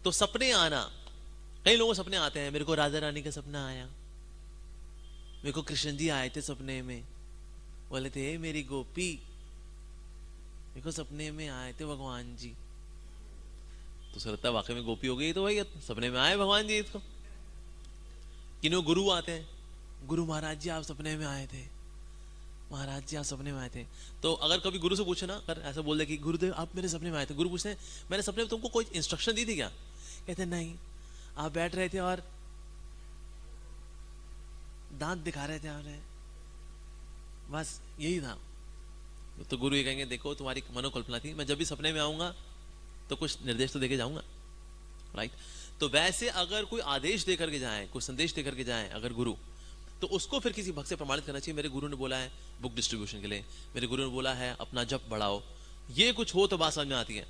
तो सपने आना, कई लोगों को सपने आते हैं, मेरे को राधा रानी का सपना आया, मेरे को कृष्ण जी आए थे सपने में, बोले थे मेरी गोपी, मेरे को सपने में आए थे भगवान जी। तो उसे लगता है वाकई में गोपी हो गई, तो भाई सपने में आए भगवान जी इसको। किन्हों गुरु आते हैं, गुरु महाराज जी आप सपने में आए थे, महाराज जी आप सपने में आए थे। तो अगर कभी गुरु से पूछे ना, अगर ऐसा बोल दे कि गुरुदेव आप मेरे सपने में आए थे, गुरु पूछते हैं मैंने सपने में तुमको कोई इंस्ट्रक्शन दी थी क्या? कहते नहीं, आप बैठ रहे थे और दांत दिखा रहे थे आपने, बस यही था। तो गुरु ये कहेंगे देखो तुम्हारी मनोकल्पना थी, मैं जब भी सपने में आऊंगा तो कुछ निर्देश तो देके जाऊंगा, राइट। तो वैसे अगर कोई आदेश दे करके जाए, कोई संदेश दे करके जाए अगर गुरु, तो उसको फिर किसी भक्त से प्रमाणित करना चाहिए, मेरे गुरु ने बोला है बुक डिस्ट्रीब्यूशन के लिए, मेरे गुरु ने बोला है अपना जप बढ़ाओ, ये कुछ हो तो बात समझ में आती है।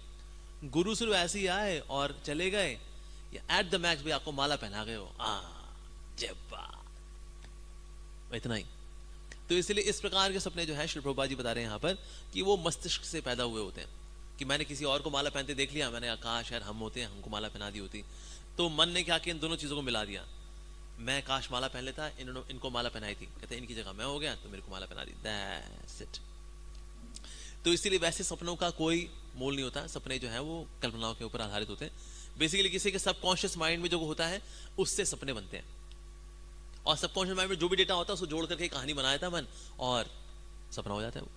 गुरु सिर्फ ऐसे ही आए और चले गए, या एट द मैक्स भी आपको माला पहना गए हो, जय बात, इतना ही। तो इसलिए इस प्रकार के सपने जो है श्री प्रभुपाद जी बता रहे हैं यहाँ पर कि वो मस्तिष्क से पैदा हुए होते हैं, कि मैंने किसी और को माला पहनते देख लिया, मैंने काश यार हम होते हैं, हमको माला पहना दी होती। तो मन ने क्या किया, इन दोनों चीजों को मिला दिया, मैं काश माला पहन लेता, इनको माला पहनाई थी, कहते इनकी जगह मैं हो गया तो मेरे को माला पहना दी, दैट्स इट। तो इसीलिए वैसे सपनों का कोई मोल नहीं होता, सपने जो है वो कल्पनाओं के ऊपर आधारित होते हैं। बेसिकली किसी के सबकॉन्शियस माइंड में जो होता है उससे सपने बनते हैं, और सबकॉन्शियस माइंड में जो भी डेटा होता है उसको जोड़ करके कहानी बनाया था मन, और सपना हो जाता है वो।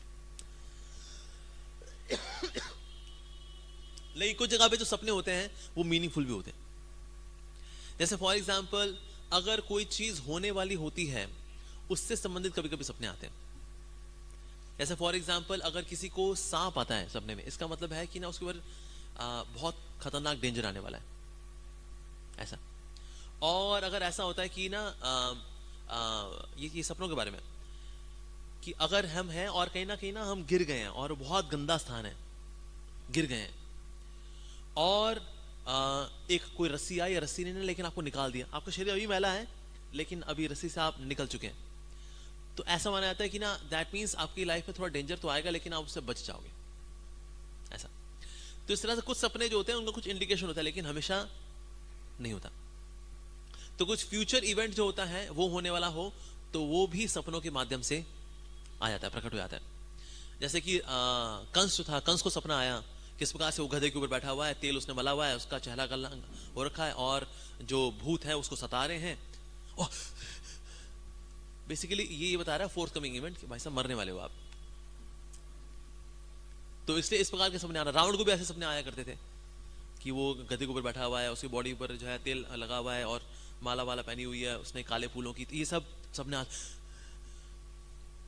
लेकिन कुछ जगह पे जो सपने होते हैं वो मीनिंगफुल भी होते हैं। जैसे फॉर एग्जाम्पल अगर कोई चीज होने वाली होती है उससे संबंधित कभी कभी सपने आते हैं। जैसे फॉर एग्जाम्पल अगर किसी को सांप आता है सपने में, इसका मतलब है कि ना उसके ऊपर बहुत खतरनाक डेंजर आने वाला है, ऐसा। और अगर ऐसा होता है कि ना ये सपनों के बारे में, कि अगर हम हैं और कहीं ना हम गिर गए हैं और बहुत गंदा स्थान है, गिर गए हैं, और एक कोई रस्सी आई, या रस्सी ने लेकिन आपको निकाल दिया, आपका शरीर अभी मैला है लेकिन अभी रस्सी से आप निकल चुके हैं, तो ऐसा माना जाता है कि ना दैट मीन्स आपकी लाइफ में थोड़ा डेंजर तो आएगा लेकिन आप उससे बच जाओगे, ऐसा। तो इस तरह से कुछ सपने जो होते हैं उनका कुछ इंडिकेशन होता है, लेकिन हमेशा नहीं होता। तो कुछ फ्यूचर इवेंट जो होता है वो होने वाला हो तो वो भी सपनों के माध्यम से आ जाता है, प्रकट हो जाता है। जैसे कि कंस जो था, कंस को सपना आया किस प्रकार से वो गधे के ऊपर बैठा हुआ है, तेल उसने मला हुआ है, उसका चेहरा गला हो रखा है, और जो भूत है उसको सता रहे हैं, और बेसिकली ये बता रहा है फोर्थ कमिंग इवेंट कि भाई साहब मरने वाले हो आप। तो इसलिए इस प्रकार के सपने आना, रावण को भी ऐसे सपने आया करते थे कि वो गधे के ऊपर बैठा हुआ है, उसकी बॉडी पर जो है तेल लगा हुआ है और माला वाला पहनी हुई है, उसने काले फूलों की, ये सब सपने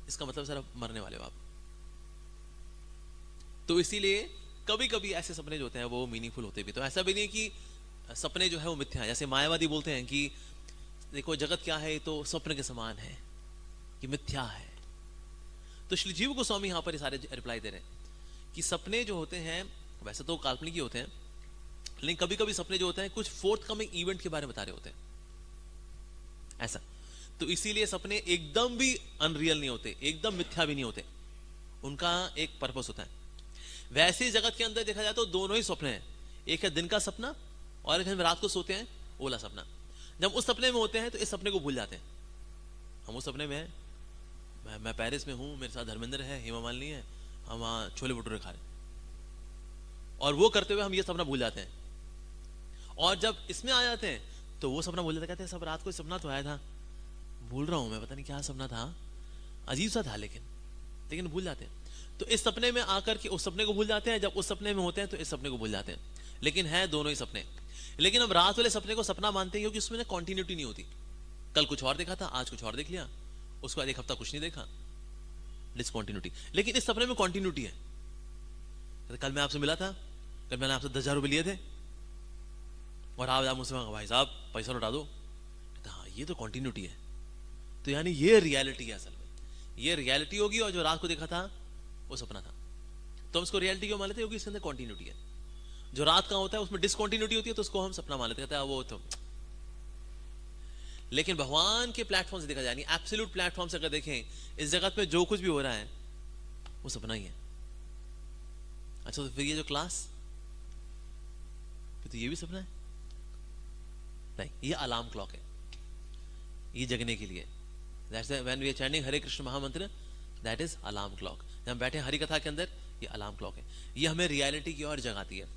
इसका मतलब सर मरने वाले हो आप। तो इसीलिए कभी कभी ऐसे सपने जो होते हैं वो मीनिंगफुल होते भी, तो ऐसा भी नहीं कि सपने जो है वो मिथ्या है। जैसे मायावादी बोलते हैं कि देखो जगत क्या है, तो स्वप्न के समान है, कि मिथ्या है। तो श्री जीव गोस्वामी यहां पर सारे रिप्लाई दे रहे हैं कि सपने जो होते हैं वैसे तो काल्पनिक ही होते हैं, लेकिन कभी कभी सपने जो होते हैं कुछ फोर्थ कमिंग इवेंट के बारे में बता रहे होते हैं, ऐसा। तो इसीलिए सपने एकदम भी अनरियल नहीं होते, एकदम मिथ्या भी नहीं होते, उनका एक पर्पस होता है। वैसे जगत के अंदर देखा जाए तो दोनों ही सपने हैं, एक है दिन का सपना और एक है रात को सोते हैं ओला सपना। जब उस सपने में होते हैं तो इस सपने को भूल जाते हैं, हम उस सपने में हैं, मैं पेरिस में हूं, मेरे साथ धर्मेंद्र है, हेमा मालिनी है, हम वहां छोले भटूरे खा रहे हैं, और वो करते हुए हम ये सपना भूल जाते हैं। और जब इसमें आ जाते हैं तो वो सपना भूल जाते, कहते हैं सब रात को सपना तो आया था, भूल रहा हूं मैं, पता नहीं क्या सपना था, अजीब सा था, लेकिन भूल जाते हैं। तो इस सपने में आकर के उस सपने को भूल जाते हैं, जब उस सपने में होते हैं तो इस सपने को भूल जाते हैं, लेकिन है दोनों ही सपने। लेकिन अब रात वाले सपने को सपना मानते हैं क्योंकि उसमें ना कॉन्टिन्यूटी नहीं होती, कल कुछ और देखा था, आज कुछ और देख लिया, उसके बाद एक हफ्ता कुछ नहीं देखा, डिसकॉन्टिन्यूटी। लेकिन इस सपने में कॉन्टिन्यूटी है, कल मैं आपसे मिला था, कल मैंने आपसे 10,000 रुपए लिए थे और आप मुझसे मांगा भाई साहब पैसा लौटा दो, हाँ ये तो कॉन्टिन्यूटी है। तो यानी ये रियलिटी है, असल में ये रियलिटी होगी, और जो रात को देखा था वो सपना था। तो हम इसको रियलिटी क्यों मान लेते हैं, क्योंकि इसके अंदर कॉन्टिन्यूटी है। जो रात का होता है उसमें डिसकॉन्टिन्यूटी होती है, तो उसको हम सपना मान लेते हैं, वो तो। लेकिन भगवान के प्लेटफॉर्म से देखा जाए, नहीं एब्सोल्यूट प्लेटफॉर्म से अगर देखें, इस जगत में जो कुछ भी हो रहा है वो सपना ही है। अच्छा तो फिर ये जो क्लास, फिर तो ये भी सपना है, नहीं, ये अलार्म क्लॉक है, ये जगने के लिए। That's when we are chanting Hare Krishna महामंत्र, दैट इज अलार्म क्लॉक। जब हम बैठे हरि कथा के अंदर, ये अलार्म क्लॉक है, ये हमें रियलिटी की ओर जगाती है,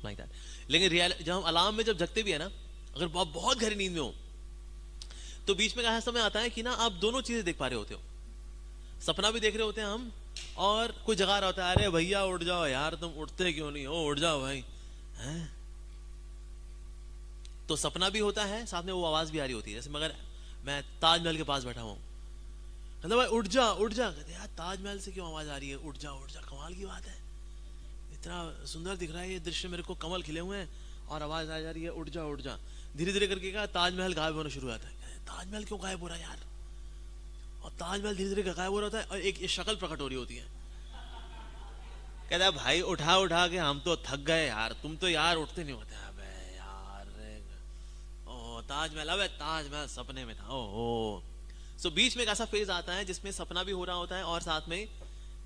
लाइक दैट। लेकिन जब हम अलार्म में जब जगते भी है ना, अगर आप बहुत गहरी नींद में हो, तो बीच में ऐसा समय आता है कि ना आप दोनों चीजें देख पा रहे होते हो, सपना भी देख रहे होते हैं हम, और कोई जगा रहा होता है, अरे भैया उठ जाओ यार, तुम उठते क्यों नहीं हो, उठ जाओ भाई, हैं? तो सपना भी होता है, साथ में वो आवाज भी आ रही होती है। जैसे मगर मैं ताजमहल के पास बैठा हूं, कहता भाई उठ जा उठ जा, कहते यार ताजमहल से क्यों आवाज आ रही है, उठ जा उठ जा, कमाल की बात है, इतना सुंदर दिख रहा है ये दृश्य मेरे को, कमल खिले हुए हैं और आवाज आ जा रही है उठ जा उठ जा। धीरे धीरे करके कहा ताजमहल गायब होना शुरू होता है, ताजमहल क्यों गायब हो रहा है यार, और ताजमहल धीरे धीरे गायब हो रहा है, और एक शक्ल प्रकट हो रही होती है, कहता है भाई उठा उठा के हम तो थक गए यार, तुम तो यार उठते नहीं होते। अबे यार, ओ ताजमहल, अबे ताजमहल सपने में था, ओहो। सो बीच में एक ऐसा फेज आता है जिसमें सपना भी हो रहा होता है और साथ में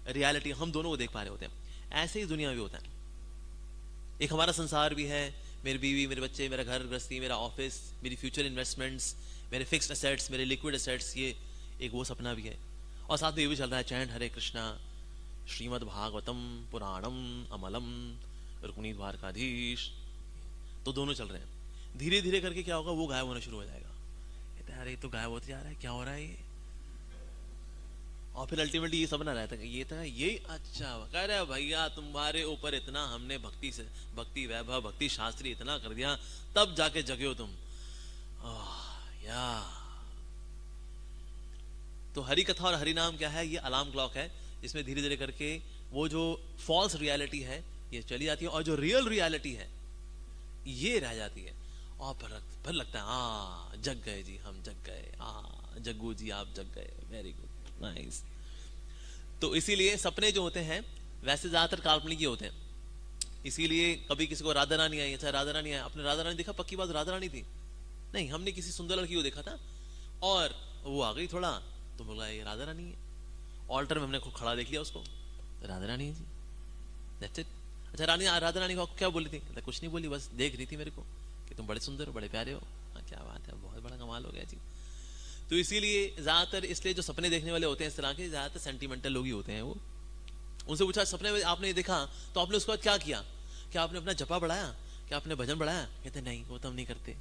रियलिटी, हम दोनों को देख पा रहे होते हैं। ऐसे ही दुनिया भी होता है, एक हमारा संसार भी है, मेरी बीवी, मेरे बच्चे, मेरा घर गृहस्थी, मेरा ऑफिस, मेरी फ्यूचर इन्वेस्टमेंट्स, मेरे फिक्स्ड एसेट्स, मेरे लिक्विड एसेट्स, ये एक वो सपना भी है। और साथ में ये भी चल रहा है चैंट हरे कृष्णा, श्रीमद् भागवतम पुराणम अमलम रुक्मिणी द्वारकाधीश, तो दोनों चल रहे हैं। धीरे धीरे करके क्या होगा, वो गायब होना शुरू हो जाएगा, कहते हैं अरे तो गायब होते जा रहा है, क्या हो रहा है ये, और फिर अल्टीमेटली ये सपना रहता है, ये था ये, अच्छा कह रहे भैया तुम्हारे ऊपर इतना हमने भक्ति से, भक्ति वैभव, भक्ति शास्त्री इतना कर दिया, तब जाके जगे हो तुम। या तो हरि कथा और हरि नाम क्या है, ये अलार्म क्लॉक है, इसमें धीरे धीरे करके वो जो फॉल्स रियलिटी है ये चली जाती है, और जो रियल रियलिटी है ये रह जाती है। और फिर लगता है जग गए जी, हम जग गए, जग्गू जी आप जग गए, वेरी गुड, नाइस। तो इसीलिए सपने जो होते हैं वैसे ज्यादातर काल्पनिक ही होते हैं। इसीलिए कभी किसी को राधा रानी आई, अच्छा राधा रानी आई, आपने राधा रानी देखा, पक्की बात राधा रानी थी नहीं, हमने किसी सुंदर लड़की को देखा था और वो आ गई थोड़ा, तो बोला ये राधा रानी है, ऑल्टर में हमने खुद खड़ा देख लिया उसको, राधा रानी है जी, दैट्स इट। अच्छा रानी, राधा रानी को क्या बोली थी, कुछ नहीं बोली, बस देख रही थी मेरे को कि तुम बड़े सुंदर हो, बड़े प्यारे हो, क्या बात है, बहुत बड़ा कमाल हो गया जी। तो इसीलिए ज्यादातर, इसलिए जो सपने देखने वाले होते हैं इस तरह के, ज्यादातर सेंटिमेंटल लोग ही होते हैं। वो उनसे पूछा सपने में आपने ये देखा तो आपने उसके बाद क्या किया, क्या आपने अपना जपा बढ़ाया, क्या आपने भजन बढ़ाया, कहते नहीं वो तो हम नहीं करते।